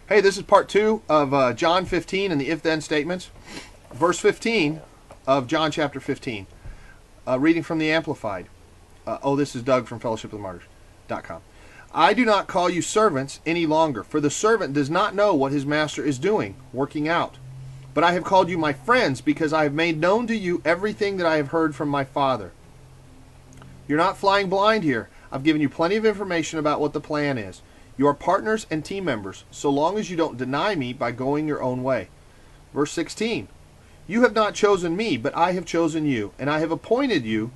Hey, this is part 2 of John 15 and the if-then statements. Verse 15 of John chapter 15. Reading from the Amplified. This is Doug from fellowshipofthemartyrs.com. I do not call you servants any longer, for the servant does not know what his master is doing, working out. But I have called you my friends, because I have made known to you everything that I have heard from my Father. You're not flying blind here. I've given you plenty of information about what the plan is. You are partners and team members, so long as you don't deny me by going your own way. Verse 16. You have not chosen me, but I have chosen you, and I have appointed you.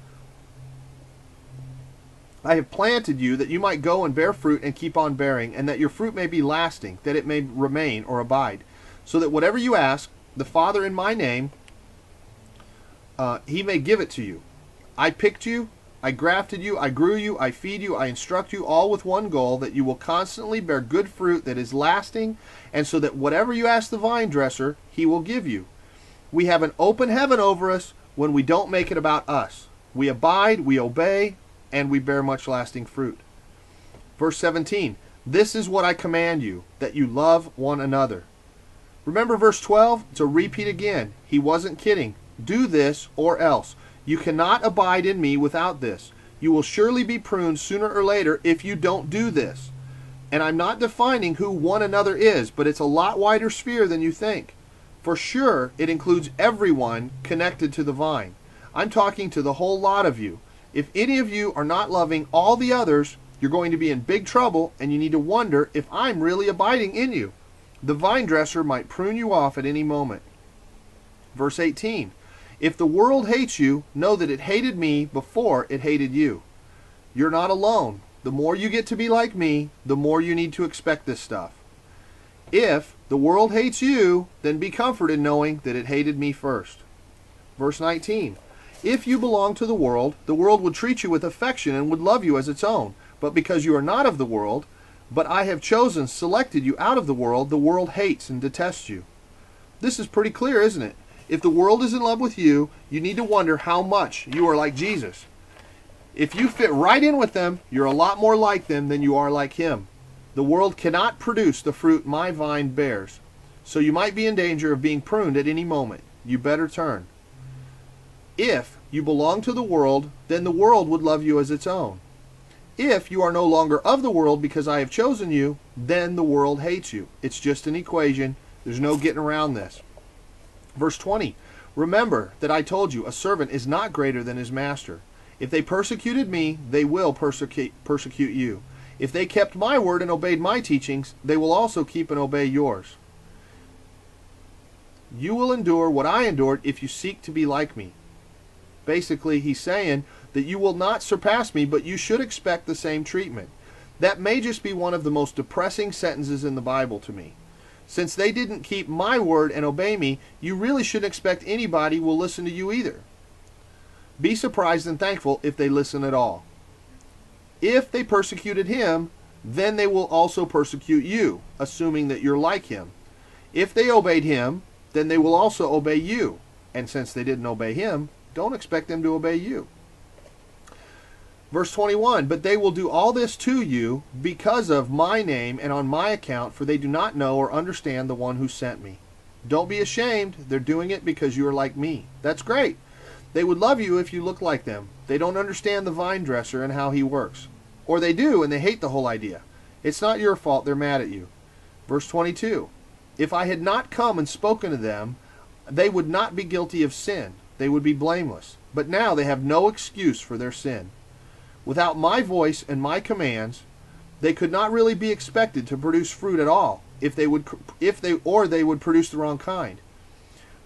I have planted you that you might go and bear fruit and keep on bearing, and that your fruit may be lasting, that it may remain or abide, so that whatever you ask the Father in my name, he may give it to you. I picked you, I grafted you, I grew you, I feed you, I instruct you, all with one goal, that you will constantly bear good fruit that is lasting, and so that whatever you ask the vine dresser, he will give you. We have an open heaven over us when we don't make it about us. We abide, we obey, and we bear much lasting fruit. Verse 17, this is what I command you, that you love one another. Remember verse 12? It's a repeat again. He wasn't kidding. Do this or else. You cannot abide in me without this. You will surely be pruned sooner or later if you don't do this. And I'm not defining who one another is, but it's a lot wider sphere than you think. For sure, it includes everyone connected to the vine. I'm talking to the whole lot of you. If any of you are not loving all the others, you're going to be in big trouble, and you need to wonder if I'm really abiding in you. The vine dresser might prune you off at any moment. Verse 18. If the world hates you, know that it hated me before it hated you. You're not alone. The more you get to be like me, the more you need to expect this stuff. If the world hates you, then be comforted knowing that it hated me first. Verse 19. If you belong to the world would treat you with affection and would love you as its own. But because you are not of the world, but I have selected you out of the world hates and detests you. This is pretty clear, isn't it? If the world is in love with you, you need to wonder how much you are like Jesus. If you fit right in with them, you're a lot more like them than you are like him. The world cannot produce the fruit my vine bears. So you might be in danger of being pruned at any moment. You better turn. If you belong to the world, then the world would love you as its own. If you are no longer of the world because I have chosen you, then the world hates you. It's just an equation. There's no getting around this. Verse 20, remember that I told you a servant is not greater than his master. If they persecuted me, they will persecute you. If they kept my word and obeyed my teachings, they will also keep and obey yours. You will endure what I endured if you seek to be like me. Basically, he's saying that you will not surpass me, but you should expect the same treatment. That may just be one of the most depressing sentences in the Bible to me. Since they didn't keep my word and obey me, you really shouldn't expect anybody will listen to you either. Be surprised and thankful if they listen at all. If they persecuted him, then they will also persecute you, assuming that you're like him. If they obeyed him, then they will also obey you. And since they didn't obey him, don't expect them to obey you. Verse 21, but they will do all this to you because of my name and on my account, for they do not know or understand the one who sent me. Don't be ashamed. They're doing it because you are like me. That's great. They would love you if you look like them. They don't understand the vine dresser and how he works. Or they do, and they hate the whole idea. It's not your fault they're mad at you. Verse 22, if I had not come and spoken to them, they would not be guilty of sin. They would be blameless. But now they have no excuse for their sin. Without my voice and my commands, they could not really be expected to produce fruit at all, they would produce the wrong kind.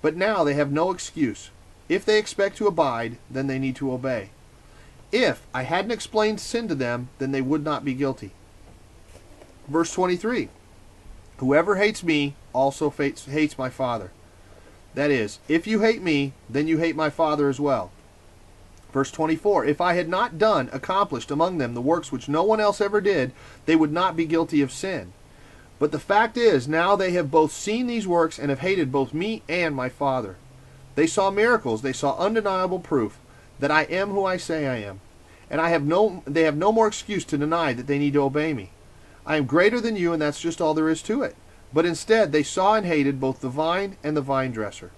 But now they have no excuse. If they expect to abide, then they need to obey. If I hadn't explained sin to them, then they would not be guilty. Verse 23, whoever hates me also hates my Father. That is, if you hate me, then you hate my Father as well. Verse 24, if I had not accomplished among them the works which no one else ever did, they would not be guilty of sin. But the fact is, now they have both seen these works and have hated both me and my Father. They saw miracles, they saw undeniable proof that I am who I say I am. And they have no more excuse to deny that they need to obey me. I am greater than you, and that's just all there is to it. but instead they saw and hated both the vine and the vine dresser.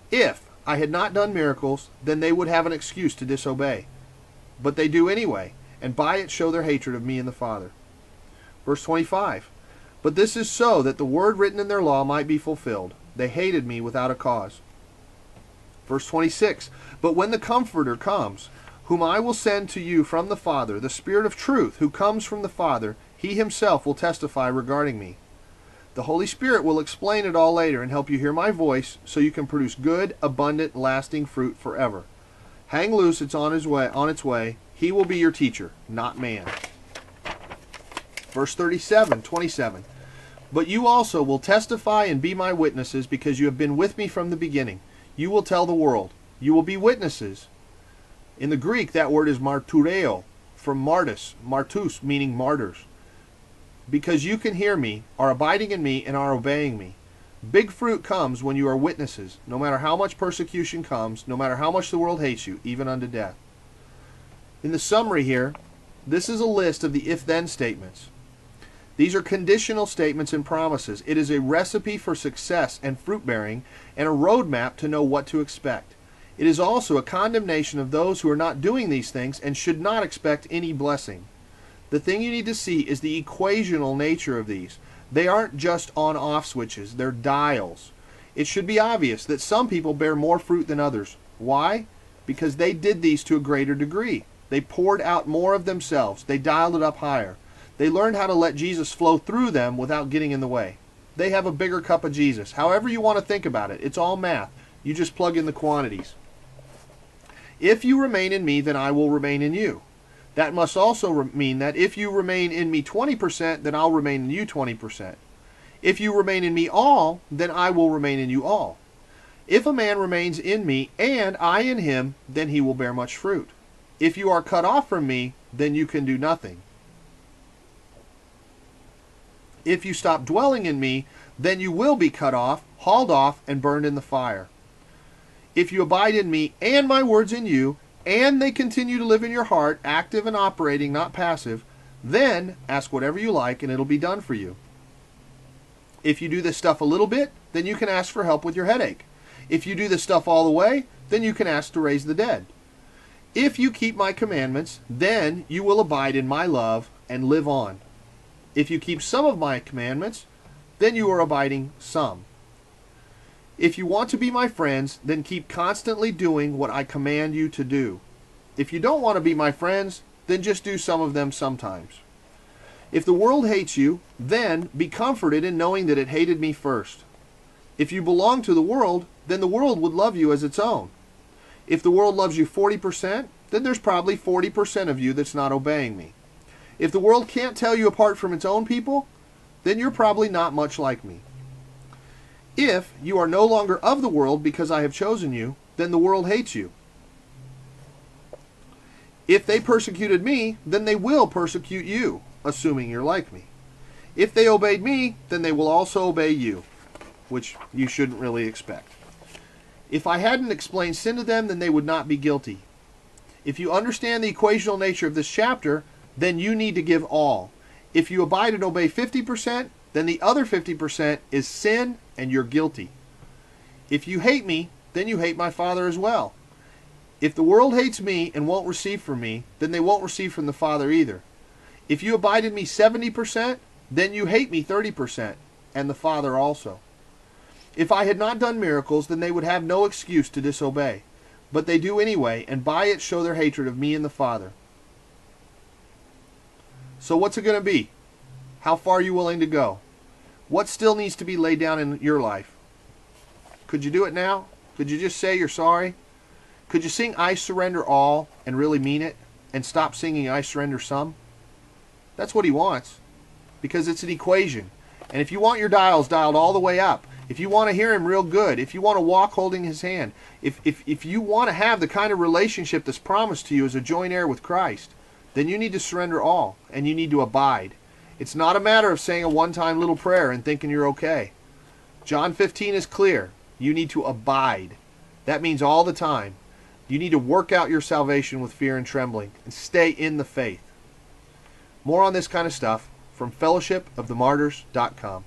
If I had not done miracles, then they would have an excuse to disobey. But they do anyway, and by it show their hatred of me and the Father. Verse 25. But this is so that the word written in their law might be fulfilled. They hated me without a cause. Verse 26. But when the Comforter comes, whom I will send to you from the Father, the Spirit of truth, who comes from the Father, he himself will testify regarding me. The Holy Spirit will explain it all later and help you hear my voice so you can produce good, abundant, lasting fruit forever. Hang loose, it's on its way. He will be your teacher, not man. Verse 27. But you also will testify and be my witnesses because you have been with me from the beginning. You will tell the world. You will be witnesses. In the Greek, that word is martureo, from martus, meaning martyrs. Because you can hear me, are abiding in me, and are obeying me. Big fruit comes when you are witnesses, no matter how much persecution comes, no matter how much the world hates you, even unto death. In the summary here, this is a list of the if-then statements. These are conditional statements and promises. It is a recipe for success and fruit-bearing and a roadmap to know what to expect. It is also a condemnation of those who are not doing these things and should not expect any blessing. The thing you need to see is the equational nature of these. They aren't just on-off switches, they're dials. It should be obvious that some people bear more fruit than others. Why? Because they did these to a greater degree. They poured out more of themselves. They dialed it up higher. They learned how to let Jesus flow through them without getting in the way. They have a bigger cup of Jesus. However you want to think about it, it's all math. You just plug in the quantities. If you remain in me, then I will remain in you. That must also mean that if you remain in me 20%, then I'll remain in you 20%. If you remain in me all, then I will remain in you all. If a man remains in me and I in him, then he will bear much fruit. If you are cut off from me, then you can do nothing. If you stop dwelling in me, then you will be cut off, hauled off, and burned in the fire. If you abide in me and my words in you, and they continue to live in your heart, active and operating, not passive, then ask whatever you like and it'll be done for you. If you do this stuff a little bit, then you can ask for help with your headache. If you do this stuff all the way, then you can ask to raise the dead. If you keep my commandments, then you will abide in my love and live on. If you keep some of my commandments, then you are abiding some. If you want to be my friends, then keep constantly doing what I command you to do. If you don't want to be my friends, then just do some of them sometimes. If the world hates you, then be comforted in knowing that it hated me first. If you belong to the world, then the world would love you as its own. If the world loves you 40%, then there's probably 40% of you that's not obeying me. If the world can't tell you apart from its own people, then you're probably not much like me. If you are no longer of the world because I have chosen you, then the world hates you. If they persecuted me, then they will persecute you, assuming you're like me. If they obeyed me, then they will also obey you, which you shouldn't really expect. If I hadn't explained sin to them, then they would not be guilty. If you understand the equational nature of this chapter, then you need to give all. If you abide and obey 50%, then the other 50% is sin and you're guilty. If you hate me, then you hate my Father as well. If the world hates me and won't receive from me, then they won't receive from the Father either. If you abide in me 70%, then you hate me 30%, and the Father also. If I had not done miracles, then they would have no excuse to disobey. But they do anyway, and by it show their hatred of me and the Father. So what's it going to be? How far are you willing to go? What still needs to be laid down in your life? Could you do it now? Could you just say you're sorry? Could you sing I surrender all and really mean it and stop singing I surrender some? That's what he wants, because it's an equation. And if you want your dials dialed all the way up, if you want to hear him real good, if you want to walk holding his hand, if you want to have the kind of relationship that's promised to you as a joint heir with Christ, then you need to surrender all and you need to abide. It's not a matter of saying a one-time little prayer and thinking you're okay. John 15 is clear. You need to abide. That means all the time. You need to work out your salvation with fear and trembling and stay in the faith. More on this kind of stuff from fellowshipofthemartyrs.com.